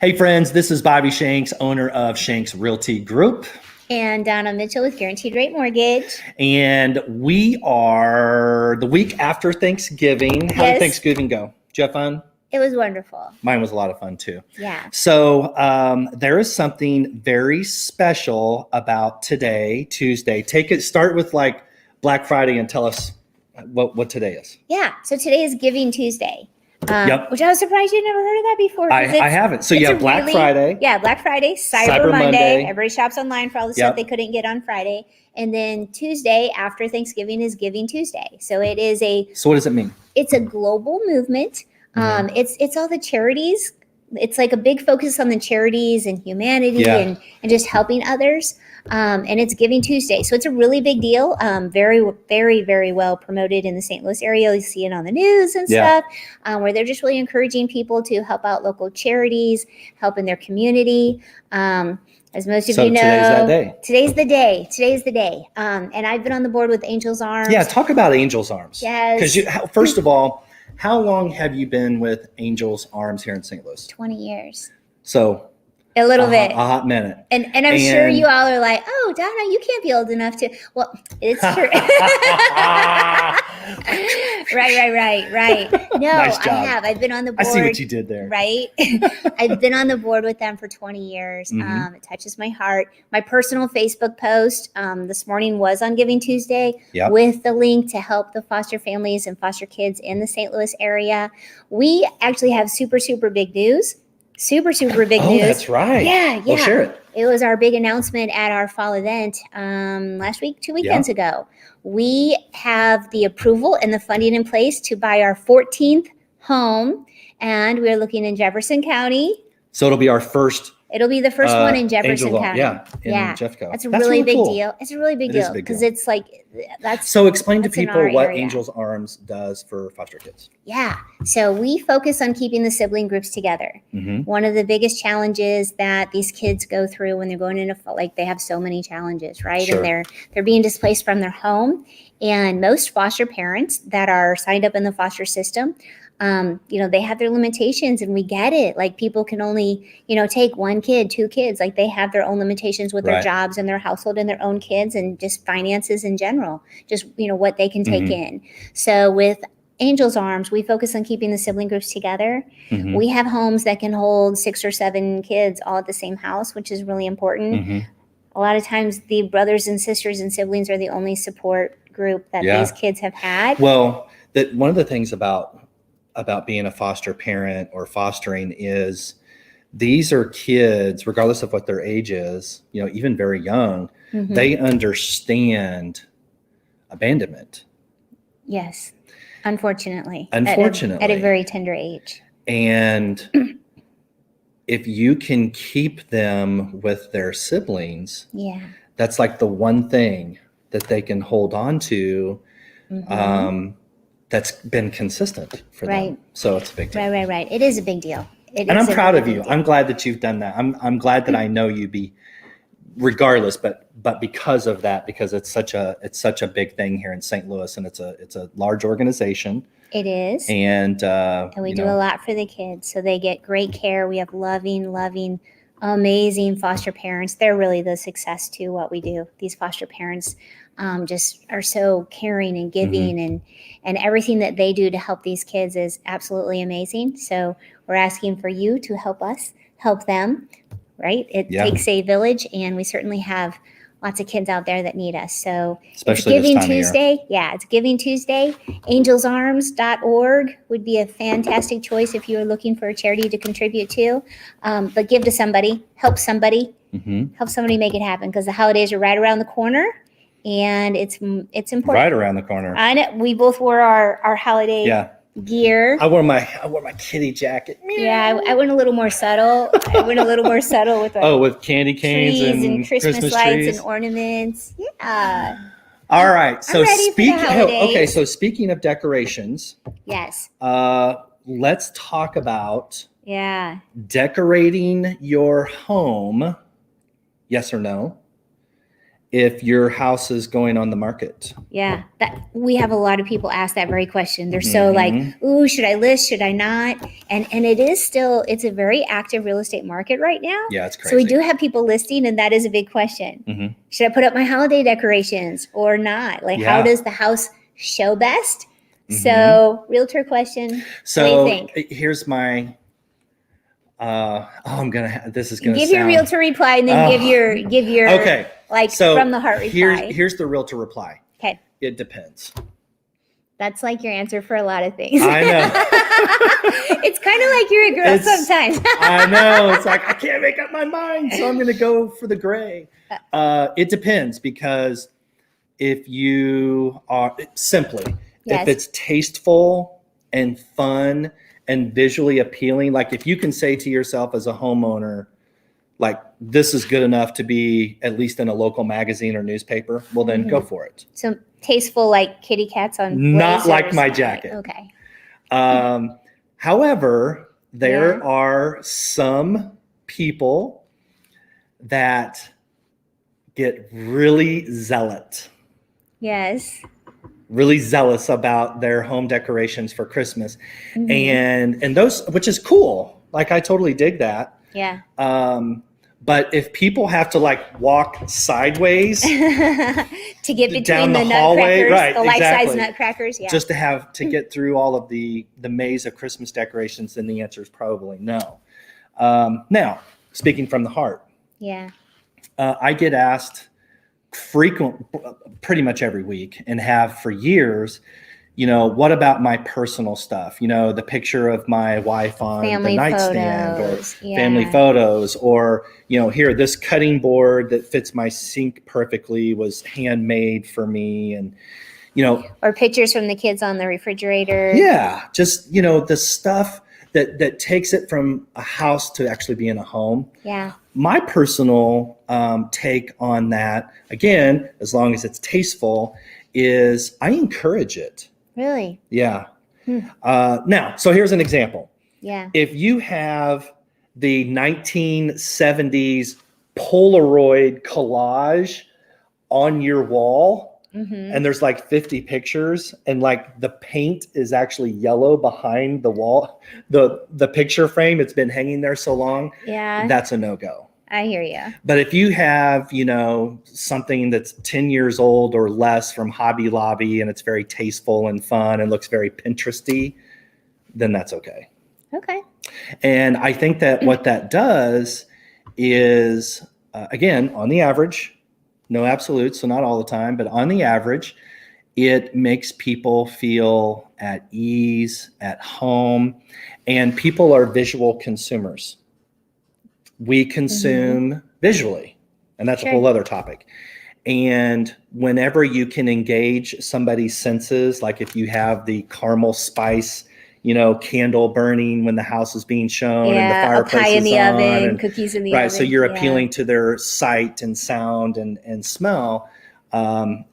Hey friends, this is Bobby Shanks, owner of Shanks Realty Group. And Donna Mitchell with Guaranteed Rate Mortgage. And we are the week after Thanksgiving. How did Thanksgiving go? Did you have fun? It was wonderful. Mine was a lot of fun too. Yeah. So there is something very special about today, Tuesday. Start with like Black Friday and tell us what today is. Yeah. So today is Giving Tuesday. Yep. Which I was surprised you'd never heard of that before. I haven't. So you have Black Friday. Yeah, Black Friday, Cyber Monday. Everybody shops online for all the stuff they couldn't get on Friday. And then Tuesday after Thanksgiving is Giving Tuesday. So it is So what does it mean? It's a global movement. It's all the charities. It's like a big focus on the charities and humanity and just helping others. And it's Giving Tuesday. So it's a really big deal. Very, very, very well promoted in the St. Louis area. You see it on the news and stuff, where they're just really encouraging people to help out local charities, help in their community. As most of you know, today's that day. Today's the day. And I've been on the board with Angels Arms. Yeah, talk about Angels Arms. Yes. Because first of all, how long have you been with Angels Arms here in St. Louis? 20 years. So a little bit. A hot minute. And I'm sure you all are like, oh, Donna, you can't be old enough to. Well, it's true. Right. No, nice job. I have. I've been on the board. I see what you did there. Right. I've been on the board with them for 20 years. It touches my heart. My personal Facebook post this morning was on Giving Tuesday with the link to help the foster families and foster kids in the St. Louis area. We actually have super, super big news. Super big news. Oh, that's right. Yeah. Well, share it. It was our big announcement at our fall event last week, 2 weekends ago. We have the approval and the funding in place to buy our 14th home, and we're looking in Jefferson County. So it'll be our first. It'll be the first one in Jefferson County. In Jeffco. That's a really big deal. It's a really big deal because it's like that's. So explain to people what Angels Arms does for foster kids. Yeah. So we focus on keeping the sibling groups together. One of the biggest challenges that these kids go through when they're going into they have so many challenges, right? Sure. And they're being displaced from their home. And most foster parents that are signed up in the foster system, they have their limitations, and we get it. Like people can only, take 1 kid, 2 kids. Like they have their own limitations with their jobs and their household and their own kids and just finances in general, just, what they can take in. So with Angels Arms, we focus on keeping the sibling groups together. We have homes that can hold 6 or 7 kids all at the same house, which is really important. A lot of times the brothers and sisters and siblings are the only support group that these kids have had. Well, one of the things about being a foster parent or fostering is these are kids, regardless of what their age is, even very young, they understand abandonment. Yes. Unfortunately. At a very tender age. And if you can keep them with their siblings, that's like the one thing that they can hold on to. That's been consistent for them. So it's a big deal. Right. It is a big deal. And I'm proud of you. I'm glad that you've done that. I'm glad that I know you regardless, but because of that, because it's such a big thing here in St. Louis, and it's a large organization. It is. And we do a lot for the kids. So they get great care. We have loving, amazing foster parents. They're really the success to what we do. These foster parents just are so caring and giving, and everything that they do to help these kids is absolutely amazing. So we're asking for you to help us help them, right? It takes a village, and we certainly have lots of kids out there that need us. So especially it's Giving this time Tuesday. Of year. Yeah, it's Giving Tuesday. Angelsarms.org would be a fantastic choice if you're looking for a charity to contribute to. But give to somebody, help somebody, help somebody make it happen, because the holidays are right around the corner, and it's important. Right around the corner. I know. We both wore our holiday gear. I wore my kitty jacket. Yeah, I went a little more subtle. With with candy canes and Christmas lights trees and ornaments. Yeah. All right. So so speaking of decorations, yes. Let's talk about Yeah. Decorating your home, yes or no? if your house is going on the market. Yeah, that we have a lot of people ask that very question. They're so like, "Ooh, should I list? Should I not?" And it is still, it's a very active real estate market right now. Yeah, it's crazy. So we do have people listing, and that is a big question. Mhm. Should I put up my holiday decorations or not? Like, how Yeah. does the house show best? Mhm. So, realtor question. So what do you think? here's my. This is gonna Give sound. your realtor reply, and then Oh. give your Okay. like So from the heart reply. here's the realtor reply. Okay, It depends. that's like your answer for a lot of things. I know. It's kind of like you're a girl It's- sometimes. I know. It's like I can't make up my mind, so I'm going to go for the gray. It depends, because if you are simply, Yes. if it's tasteful and fun and visually appealing, like if you can say to yourself as a homeowner, like this is good enough to be at least in a local magazine or newspaper, well then go for it. So tasteful, like kitty cats on Not like blazers. my jacket. Okay. However, there Yeah. are some people that get really Yes. zealous about their home decorations for Christmas. Mhm. And those, which is cool. Like I totally dig that. Yeah. But if people have to like walk sideways To get between Down the the hallway, nutcrackers, right, the life-size exactly. nutcrackers. Yeah. just to have to get through all of the maze of Christmas decorations, then the answer is probably no. Now, speaking from the heart, yeah. I get asked pretty much every week, and have for years, what about my personal stuff? The picture of my wife on Family the nightstand, photos. or family Yeah. photos, or, here, this cutting board that fits my sink perfectly was handmade for me. And, Or pictures from the kids on the refrigerator. yeah, just, the stuff that takes it from a house to actually being a home. Yeah. My personal take on that, again, as long as it's tasteful, is I encourage it. Really? Yeah. Hmm. Now, so here's an example. Yeah. If you have the 1970s Polaroid collage on your wall, Mm-hmm. and there's like 50 pictures, and like the paint is actually yellow behind the wall, the picture frame, it's been hanging there so long, Yeah. that's a no-go. I hear you. But if you have, something that's 10 years old or less from Hobby Lobby, and it's very tasteful and fun and looks very Pinteresty, then that's okay. Okay. And I think that what that does is, again, on the average, no absolutes, so not all the time, but on the average, it makes people feel at ease, at home, and people are visual consumers. We consume visually, and that's Sure. a whole other topic. And whenever you can engage somebody's senses, like if you have the caramel spice, candle burning when the house is being shown, and the Yeah. A fireplace pie in is the on, oven, and cookies in the right, oven. so you're Yeah. appealing to their sight and sound and smell.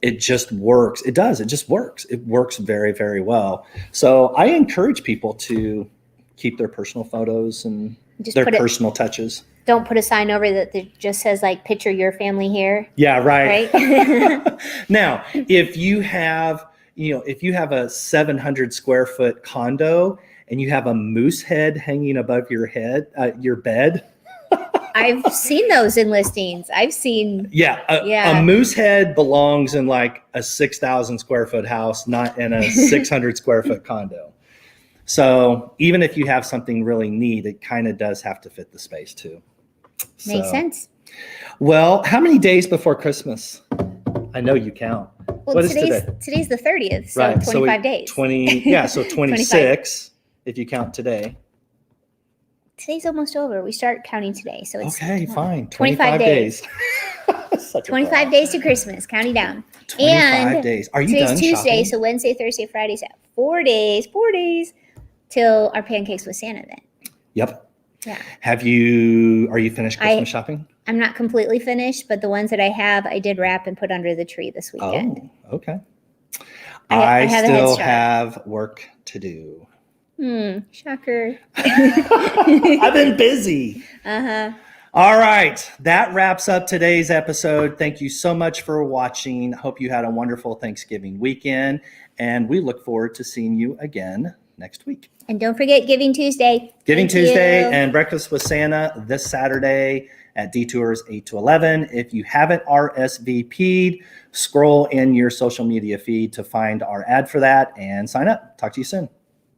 It just works. It does. It just works. It works very, very well. So I encourage people to keep their personal photos and Just their put it. personal touches. Don't put a sign over that just says like "picture your family here." Yeah, right. Right. Now, if you have a 700 square foot condo and you have a moose head hanging above your bed. I've seen those in listings. I've seen. Yeah, Yeah. a moose head belongs in like a 6,000 square foot house, not in a 600 square foot condo. So even if you have something really neat, it kind of does have to fit the space too. Makes So, sense. Well, how many days before Christmas? I know you count. Well, What is today's the 30th, so 25 days. 26 if you count today. Today's almost over. We start counting today, so it's Okay, fine. 25 days. Such a 25 bra. days to Christmas. Counting down. 25 And days. Are you Today's done Tuesday, shopping? so Wednesday, Thursday, Friday, Saturday. 4 days till our pancakes with Santa then. Yep. Yeah. Are you finished Christmas shopping? I'm not completely finished, but the ones that I have, I did wrap and put under the tree this weekend. Oh, okay. I have a head still start. have work to do. Shocker. I've been busy. Uh-huh. All right, that wraps up today's episode. Thank you so much for watching. Hope you had a wonderful Thanksgiving weekend, and we look forward to seeing you again next week. And don't forget Giving Tuesday. Giving Thank Tuesday you. and Breakfast with Santa this Saturday at Detours 8 to 11. If you haven't RSVP'd, scroll in your social media feed to find our ad for that and sign up. Talk to you soon.